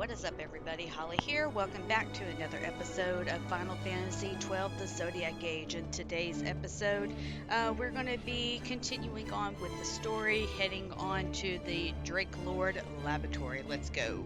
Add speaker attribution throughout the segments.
Speaker 1: What is up, everybody? Holly here. Welcome back to another episode of Final Fantasy XII: The Zodiac Age. In today's episode, we're going to be continuing on with the story, heading on to the Draklor laboratory. Let's go.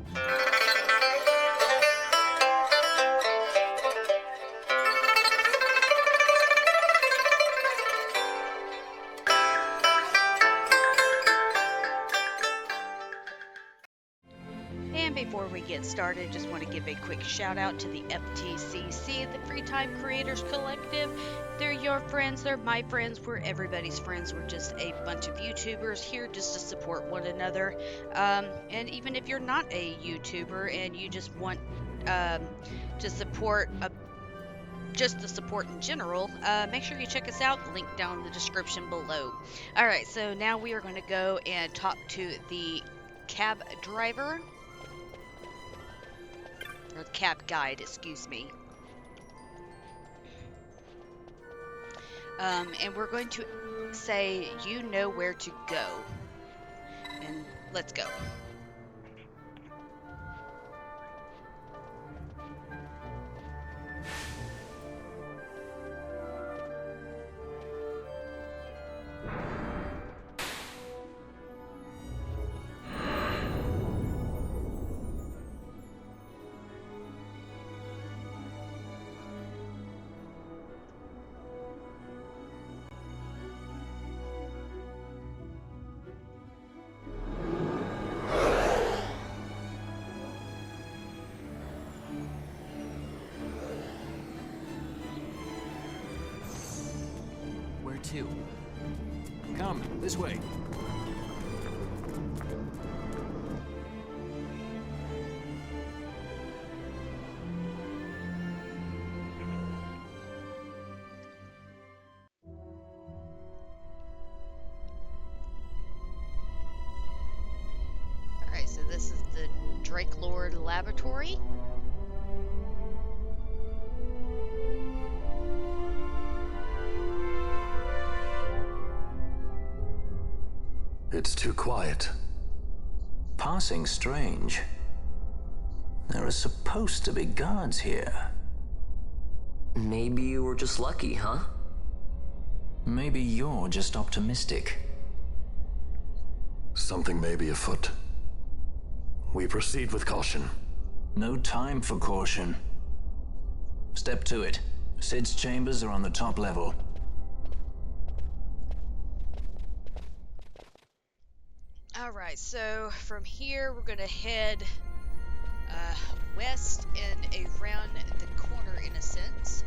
Speaker 1: Before we get started, just want to give a quick shout out to the FTCC, the Free Time Creators Collective. They're your friends, they're my friends, we're everybody's friends. We're just a bunch of YouTubers here just to support one another. And even if you're not a YouTuber and you just want to support just the support in general, make sure you check us out. Link down in the description below. Alright, so now we are going to go and talk to the cab driver. Or the cab guide, excuse me. And we're going to say, you know where to go. And let's go.
Speaker 2: To. Come, this way.
Speaker 1: Alright, so this is the Draklor laboratory.
Speaker 3: It's too quiet.
Speaker 2: Passing strange. There are supposed to be guards here.
Speaker 4: Maybe you were just lucky, huh?
Speaker 2: Maybe you're just optimistic.
Speaker 3: Something may be afoot. We proceed with caution.
Speaker 2: No time for caution. Step to it. Sid's chambers are on the top level.
Speaker 1: Alright, so from here we're going to head west and around the corner in a sense.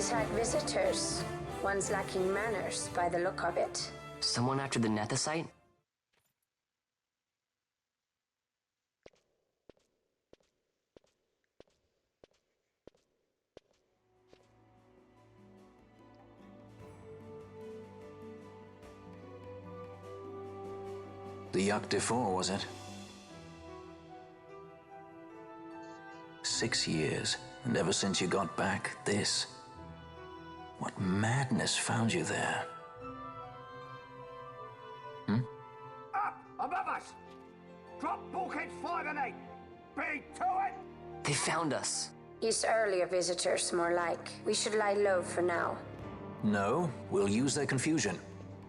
Speaker 5: He's had visitors. One's lacking manners by the look of it.
Speaker 4: Someone after the Nethicite?
Speaker 2: The XII, was it? 6 years, and ever since you got back, this. What madness found you there?
Speaker 6: Up above us! Drop bulkheads 5 and 8! Be to it!
Speaker 4: They found us.
Speaker 5: He's earlier visitors, more like. We should lie low for now.
Speaker 2: No, we'll use their confusion.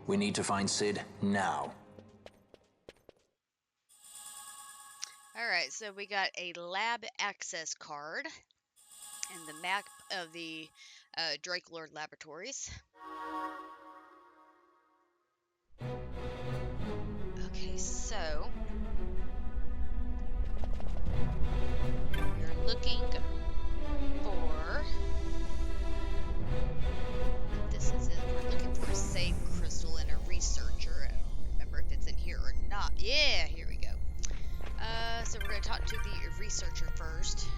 Speaker 2: We need to find Sid now.
Speaker 1: Alright, so we got a lab access card and the map of the Draklor laboratories. Okay, so we're looking for, this is it, we're looking for a save crystal and a researcher. I don't remember if it's in here or not. Yeah, here we go. So we're going to talk to the researcher first.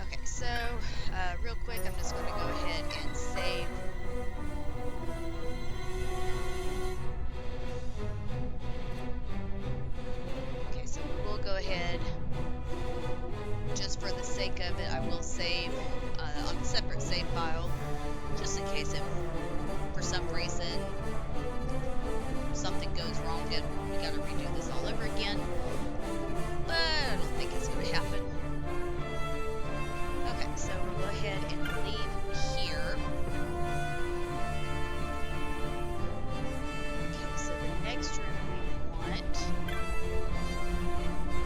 Speaker 1: Okay, so real quick, I'm just going to go ahead and save. Okay, so we'll go ahead. Just for the sake of it, I will save on a separate save file, just in case it, for some reason, something goes wrong and we gotta redo this all over again. But I don't think it's gonna happen. Okay, so we'll go ahead and leave here. Okay, so the next room we want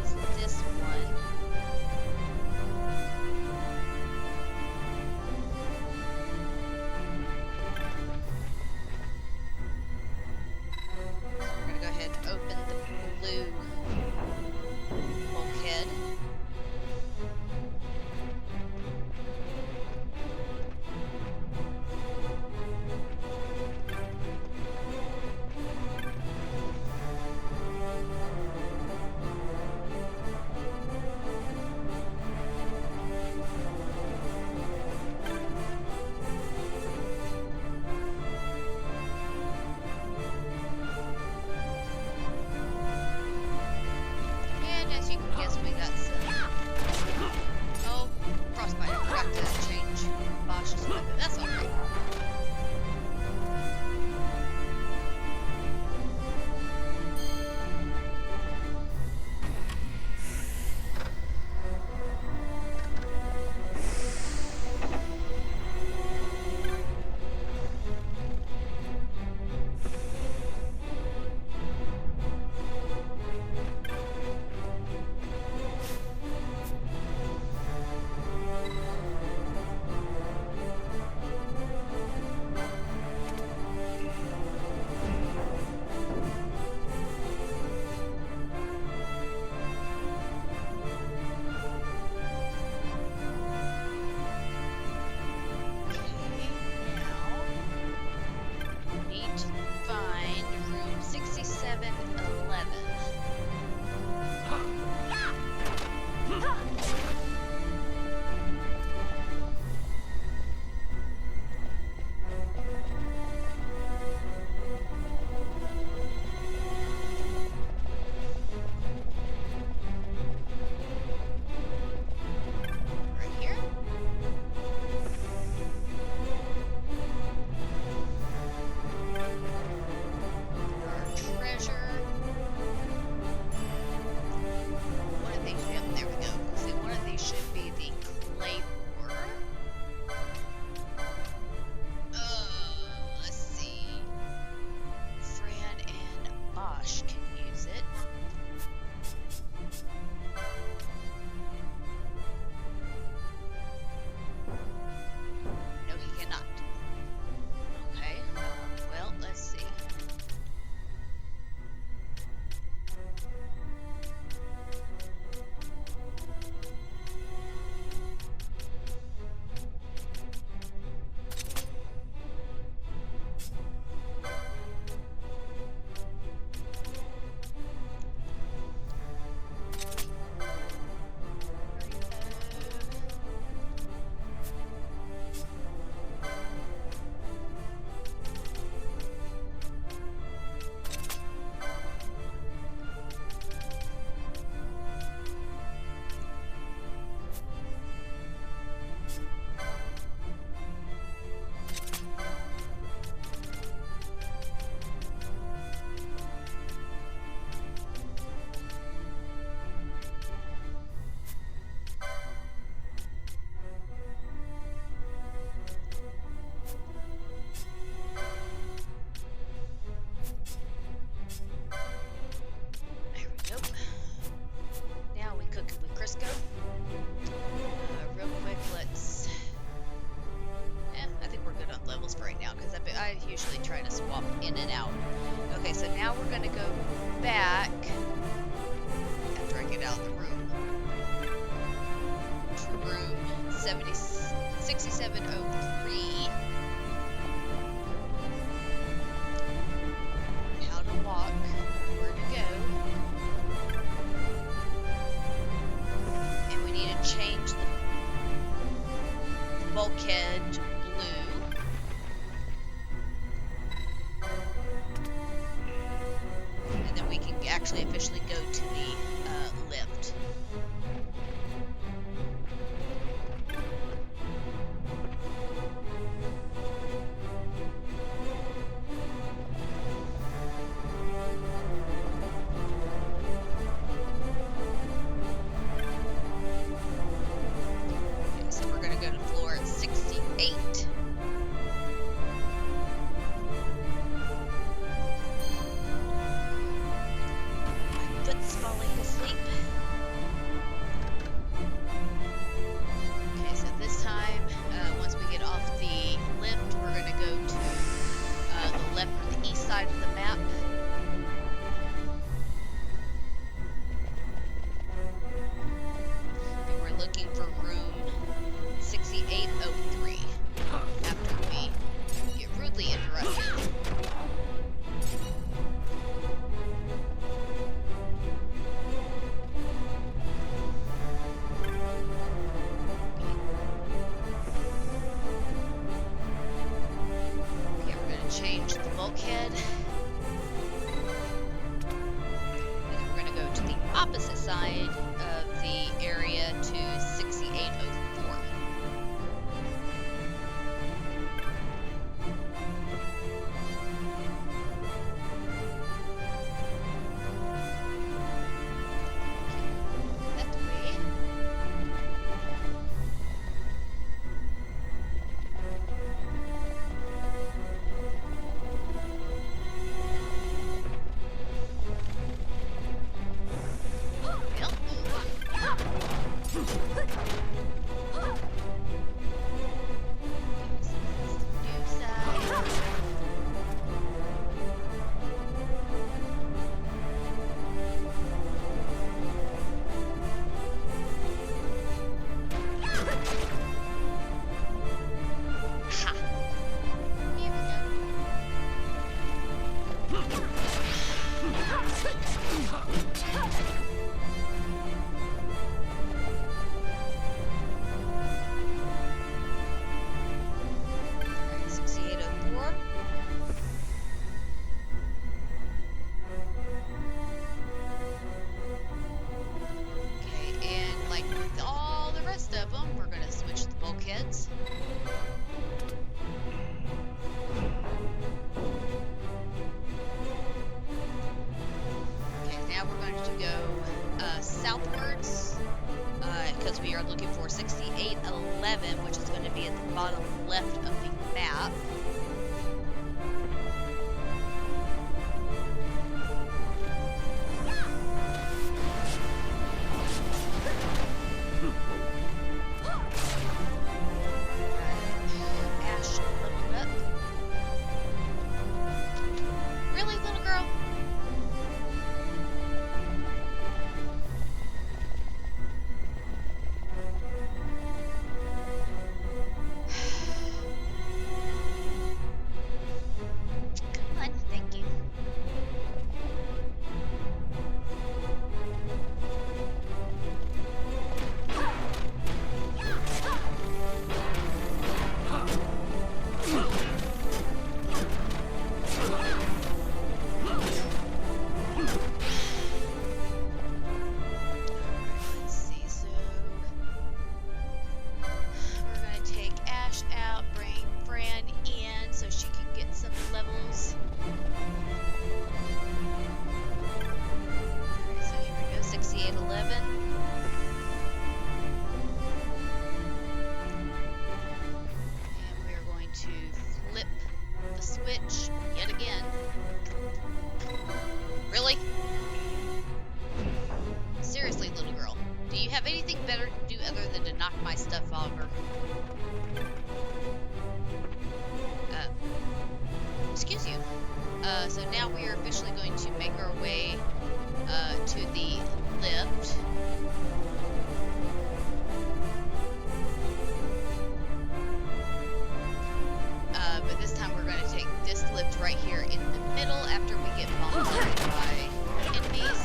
Speaker 1: is this one. We're gonna go ahead and open the blue usually try to swap in and out. Okay, so now we're gonna go back after I get out of the room. To room 6703. How to walk, where to go. And we need to change the bulkhead blue. And then we can actually officially go to the lift. Okay, so we're going to go to floor 68. My foot's falling asleep. Okay, so this time, once we get off the lift, we're going to go to the left or the east side of the map. And we're looking for room 6803 after we get rudely interrupted. Okay, we're going to change the bulkhead. And then we're going to go to the opposite side of the area to 6804. That way. Alright, 6804. Okay, and like with all the rest of them, we're going to switch the bulkheads. Okay, now we're going to go southwards because we are looking for 6811, which is going to be at the bottom left of the map. Ash leveled up. Really, little girl? Come on, thank you. Let's see, so we're gonna take Ash out, bring Fran in so she can get some levels. Alright, so here we go, 6811. And we are going to flip the switch yet again. Really? Seriously, little girl, do you have anything better to do other than to knock my stuff over? excuse you. So now we are officially going to make our way to the lift. But this time we're going to take this lift right here in the middle after we get bombarded by enemies.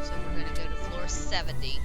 Speaker 1: So we're going to go to floor 70.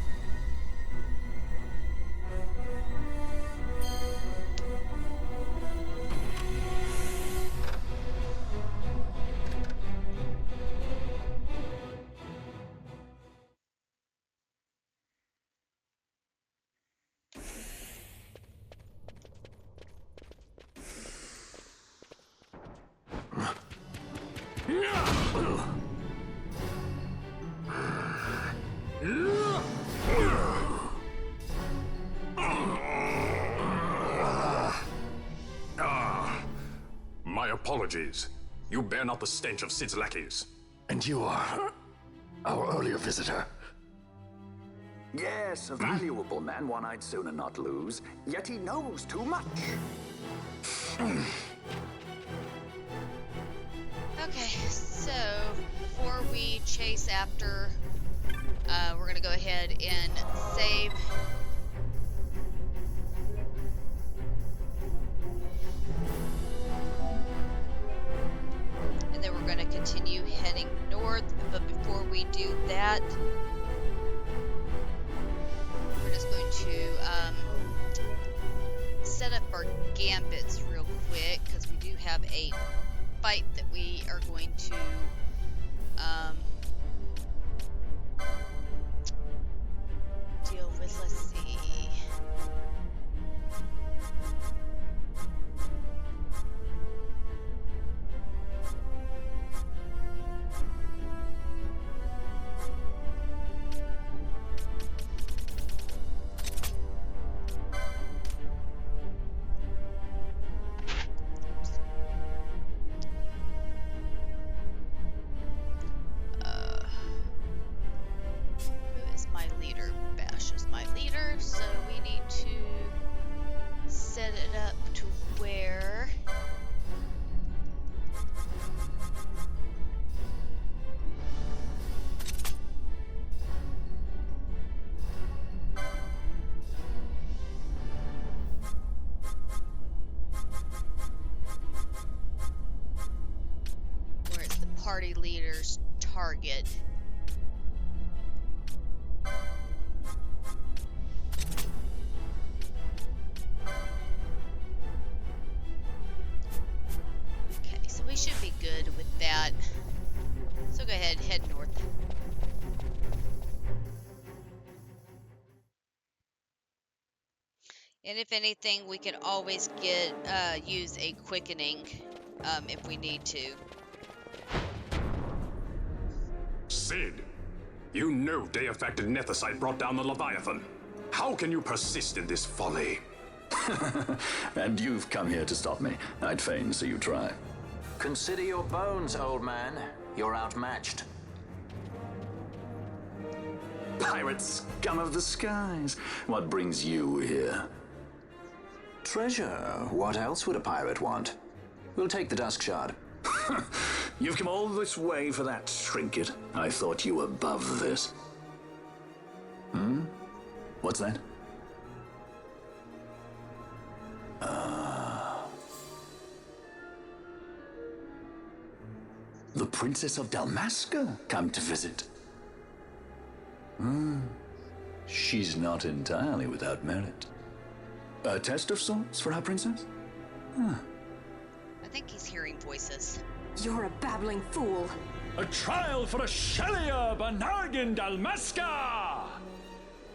Speaker 3: My apologies. You bear not the stench of Sid's lackeys.
Speaker 6: And you are our earlier visitor.
Speaker 7: Yes, a valuable man, one I'd sooner not lose. Yet he knows too much.
Speaker 1: Okay, so before we chase after, we're gonna go ahead and save. And then we're gonna continue heading north, but before we do that, we're just going to set up our gambits real quick, because we do have a fight that we are going to deal with. Let's see. Who is my leader? Bash is my leader, so we need to set it up to where it's the party leader's target. Okay, so we should be good with that. So go ahead, head north. And if anything, we can always use a quickening if we need to.
Speaker 3: Sid, you know Deifacted Nethicite brought down the Leviathan. How can you persist in this folly?
Speaker 7: And you've come here to stop me. I'd fain see you try.
Speaker 2: Consider your bones, old man. You're outmatched.
Speaker 7: Pirate scum of the skies. What brings you here?
Speaker 2: Treasure. What else would a pirate want? We'll take the Dusk Shard.
Speaker 7: You've come all this way for that trinket. I thought you were above this. What's that? The Princess of Dalmasca come to visit. She's not entirely without merit. A test of sorts for our princess?
Speaker 1: I think he's hearing voices.
Speaker 5: You're a babbling fool.
Speaker 8: A trial for a Shelia Banargin Dalmasca!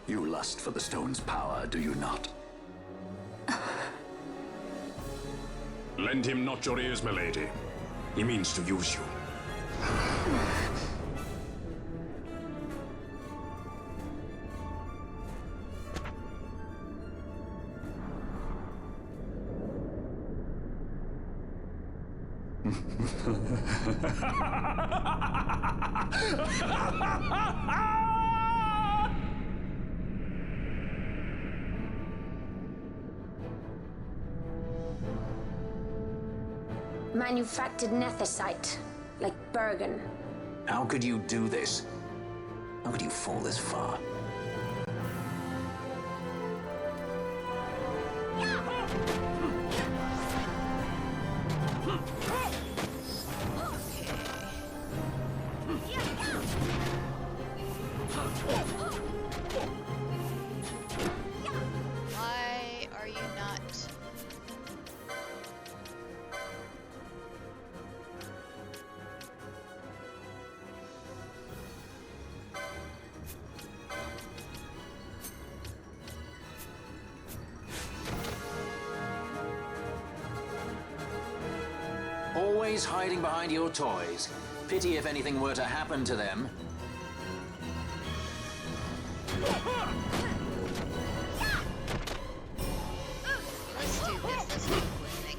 Speaker 7: You lust for the stone's power, do you not?
Speaker 3: Lend him not your ears, milady. He means to use you.
Speaker 5: Manufactured nethicite, like Bergen.
Speaker 2: How could you do this? How could you fall this far?
Speaker 1: Why are you not?
Speaker 2: Always hiding behind your toys. Pity if anything were to happen to them.
Speaker 1: Let's do this. Let's do a quick thing.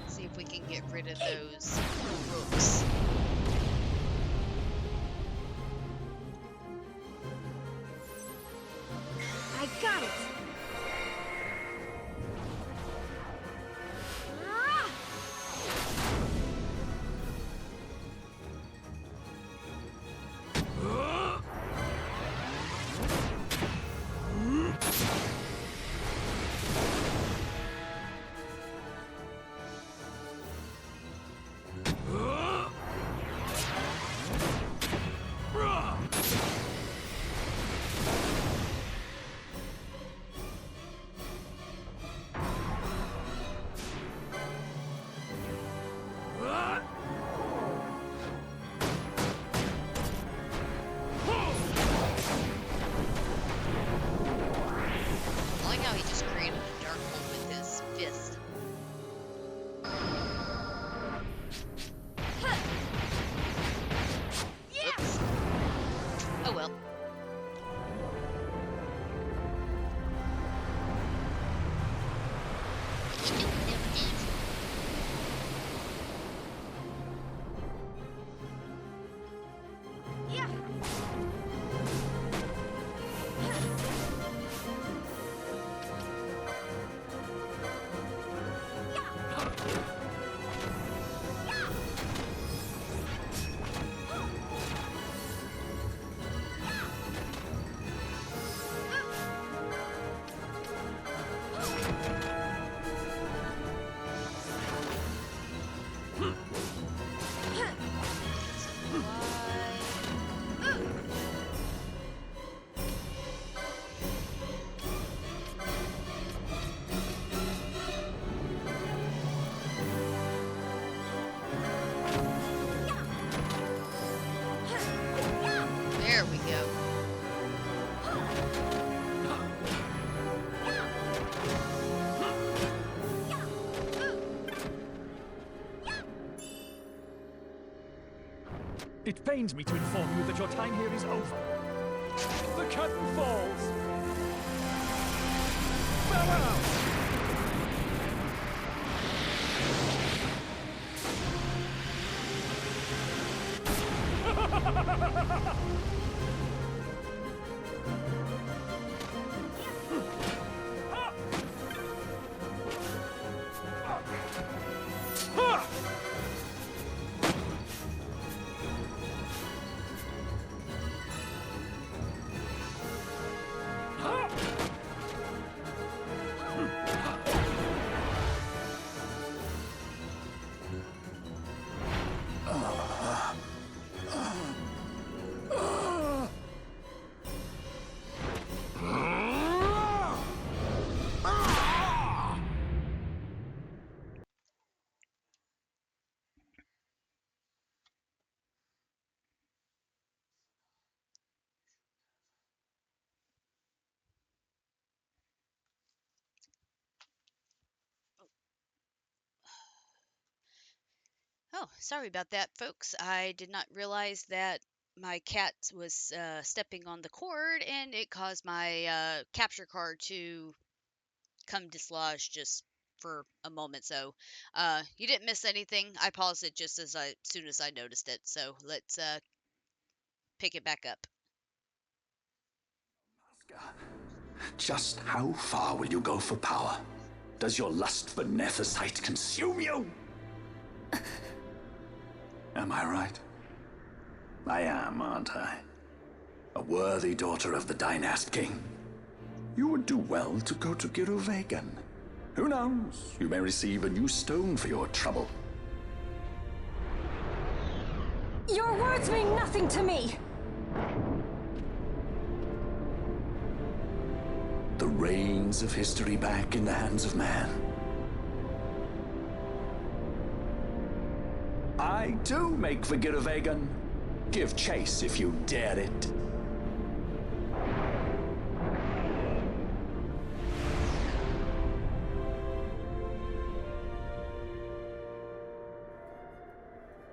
Speaker 1: See if we can get rid of those rooks.
Speaker 5: I got it!
Speaker 1: I like how he just created a dark hole with his fist. Oops. Oh well. There we go.
Speaker 8: It pains me to inform you that your time here is over. The curtain falls. Farewell!
Speaker 1: Oh, sorry about that, folks. I did not realize that my cat was stepping on the cord and it caused my capture card to come dislodged just for a moment. So you didn't miss anything. I paused it just as soon as I noticed it. So let's pick it back up.
Speaker 7: Just how far will you go for power? Does your lust for Nethicite consume you? Am I right? I am, aren't I? A worthy daughter of the Dynast King. You would do well to go to Giruvegan. Who knows? You may receive a new stone for your trouble.
Speaker 5: Your words mean nothing to me!
Speaker 7: The reins of history back in the hands of man. I too make for Giruvegan. Give chase if you dare it.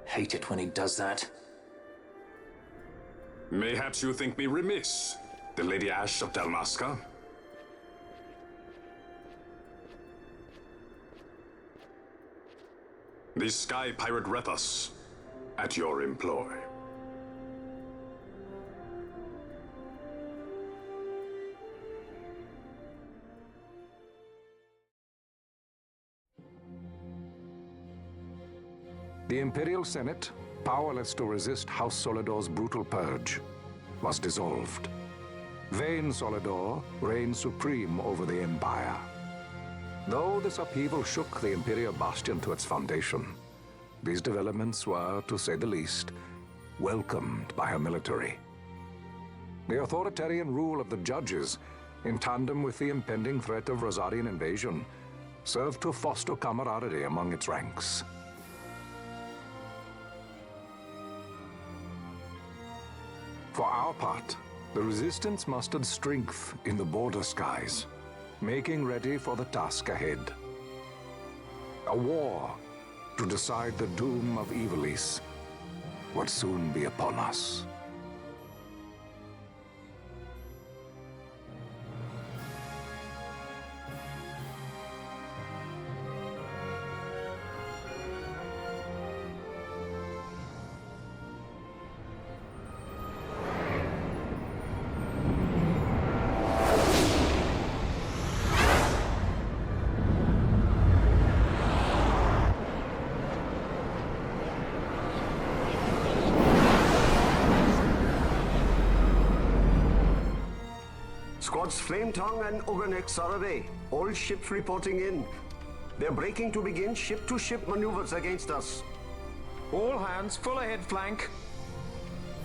Speaker 2: Hate it when he does that.
Speaker 3: Mayhaps you think me remiss, the Lady Ash of Dalmasca? The Sky Pirate Rethus, at your employ.
Speaker 9: The Imperial Senate, powerless to resist House Solidor's brutal purge, was dissolved. Vayne Solidor reigned supreme over the Empire. Though this upheaval shook the Imperial Bastion to its foundation, these developments were, to say the least, welcomed by her military. The authoritarian rule of the judges, in tandem with the impending threat of Rosarian invasion, served to foster camaraderie among its ranks. For our part, the Resistance mustered strength in the border skies, making ready for the task ahead. A war to decide the doom of Ivalice would soon be upon us.
Speaker 6: Squads Flametongue and Oganex are away. All ships reporting in. They're breaking to begin ship-to-ship maneuvers against us.
Speaker 10: All hands, full ahead flank.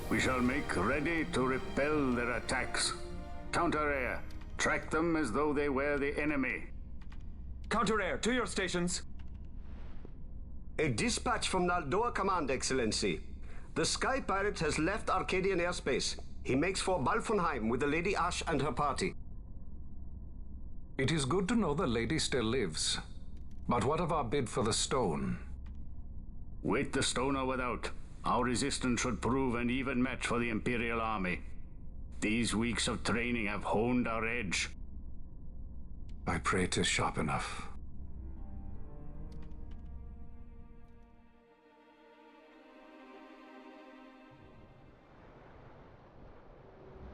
Speaker 11: We shall make ready to repel their attacks. Counter-air. Track them as though they were the enemy.
Speaker 10: Counter-air, to your stations.
Speaker 6: A dispatch from Naldoa Command, Excellency. The Sky Pirate has left Arcadian airspace. He makes for Balfonheim with the Lady Ash and her party.
Speaker 9: It is good to know the lady still lives. But what of our bid for the stone?
Speaker 11: With the stone or without, our resistance should prove an even match for the Imperial Army. These weeks of training have honed our edge.
Speaker 9: I pray 'tis sharp enough.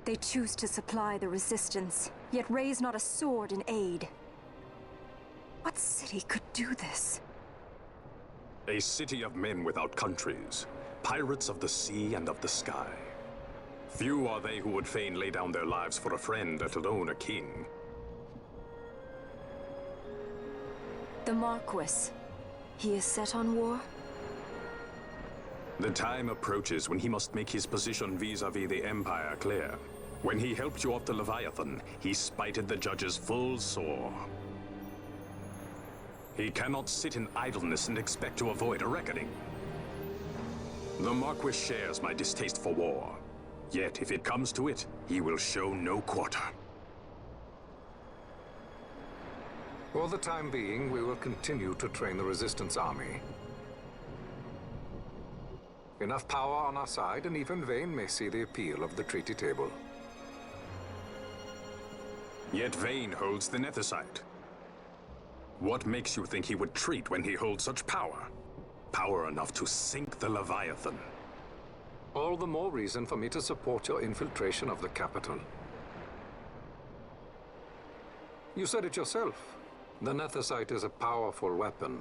Speaker 12: They choose to supply the resistance, yet raise not a sword in aid. What city could do this?
Speaker 3: A city of men without countries, pirates of the sea and of the sky. Few are they who would fain lay down their lives for a friend, let alone a king.
Speaker 12: The Marquis. He is set on war?
Speaker 3: The time approaches when he must make his position vis-a-vis the Empire clear. When he helped you off the Leviathan, he spited the judges full sore. He cannot sit in idleness and expect to avoid a reckoning. The Marquis shares my distaste for war. Yet, if it comes to it, he will show no quarter.
Speaker 9: For the time being, we will continue to train the Resistance Army. Enough power on our side, and even Vayne may see the appeal of the treaty table.
Speaker 3: Yet Vayne holds the Nethicite. What makes you think he would treat when he holds such power? Power enough to sink the Leviathan.
Speaker 9: All the more reason for me to support your infiltration of the capital. You said it yourself. The Nethicite is a powerful weapon.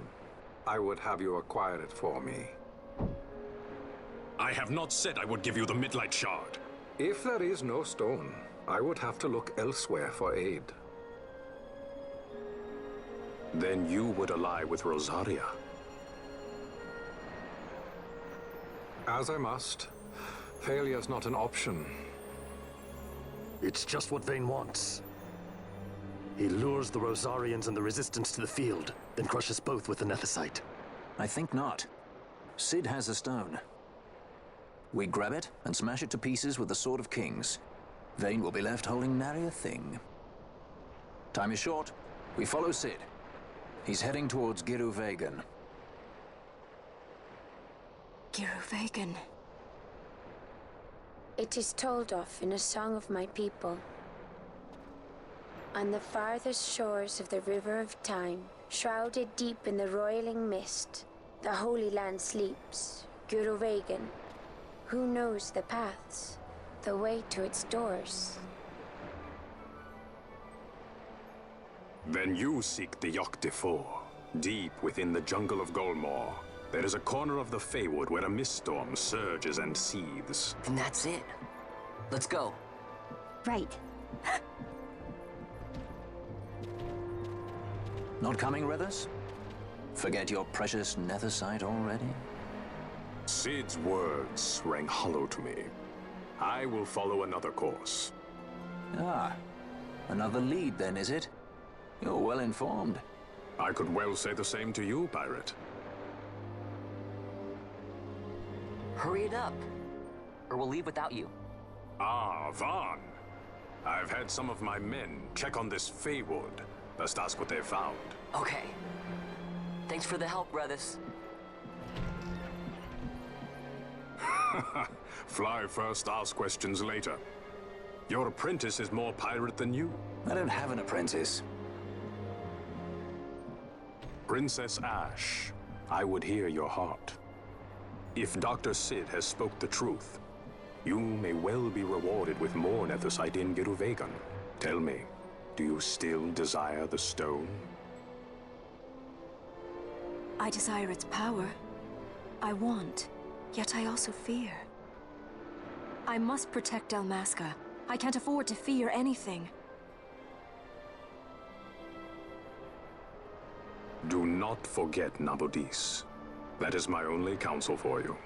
Speaker 9: I would have you acquire it for me.
Speaker 3: I have not said I would give you the Midlight Shard.
Speaker 9: If there is no stone, I would have to look elsewhere for aid.
Speaker 3: Then you would ally with Rosaria.
Speaker 9: As I must. Failure's not an option.
Speaker 13: It's just what Vayne wants. He lures the Rosarians and the Resistance to the field, then crushes both with the Nethicite.
Speaker 2: I think not. Cid has a stone. We grab it and smash it to pieces with the Sword of Kings. Vayne will be left holding nary a thing. Time is short. We follow Cid. He's heading towards Giruvegan.
Speaker 12: Giruvegan.
Speaker 5: It is told of in a song of my people. On the farthest shores of the River of Time, shrouded deep in the roiling mist, the Holy Land sleeps, Giruvegan. Who knows the paths, the way to its doors?
Speaker 3: Then you seek the Yogg Defour. Deep within the jungle of Golmor, there is a corner of the Feywood where a mist storm surges and seethes.
Speaker 4: And that's it. Let's go.
Speaker 12: Right.
Speaker 2: Not coming, Rethus? Forget your precious Nethicite already?
Speaker 3: Cid's words rang hollow to me. I will follow another course.
Speaker 2: Ah, another lead then, is it? You're well informed.
Speaker 3: I could well say the same to you, pirate.
Speaker 4: Hurry it up, or we'll leave without you.
Speaker 3: Ah, Vaughn. I've had some of my men check on this Feywood. Best ask what they found.
Speaker 4: Okay. Thanks for the help, Rethus.
Speaker 3: Fly first, ask questions later. Your apprentice is more pirate than you.
Speaker 2: I don't have an apprentice.
Speaker 3: Princess Ash, I would hear your heart. If Dr. Cid has spoke the truth, you may well be rewarded with more Nethicite in Giruvegan. Tell me, do you still desire the stone?
Speaker 12: I desire its power. I want, yet I also fear. I must protect Dalmasca. I can't afford to fear anything.
Speaker 3: Do not forget Nabudis. That is my only counsel for you.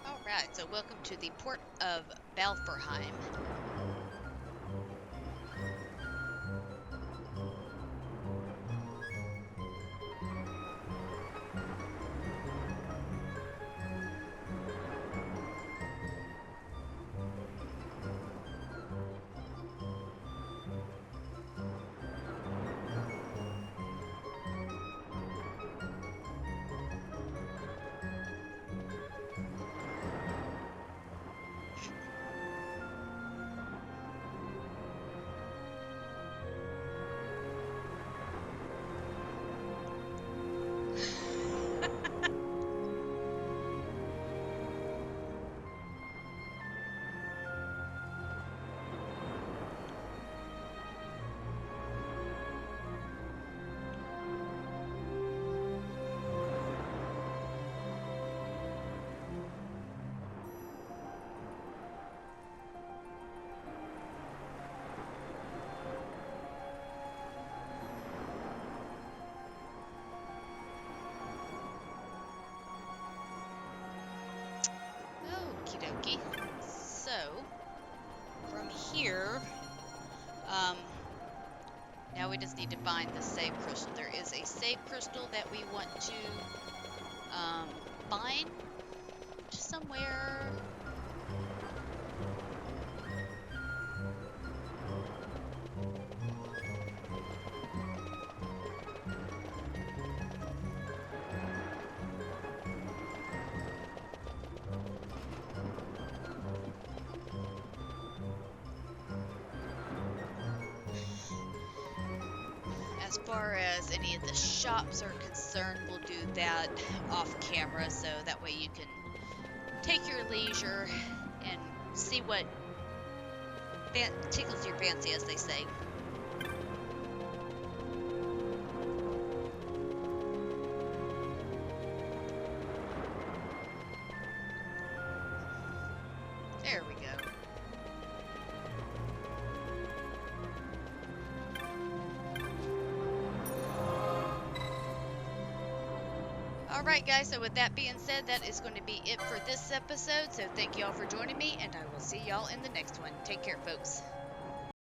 Speaker 1: Alright, so welcome to the port of Balfourheim. Okie dokie. So, from here, Now we just need to find the save crystal. There is a save crystal that we want to find somewhere. As far as any of the shops are concerned, we'll do that off camera, so that way you can take your leisure and see what tickles your fancy, as they say. There we go. Alright guys, so with that being said, that is going to be it for this episode. So thank you all for joining me, and I will see y'all in the next one. Take care, folks.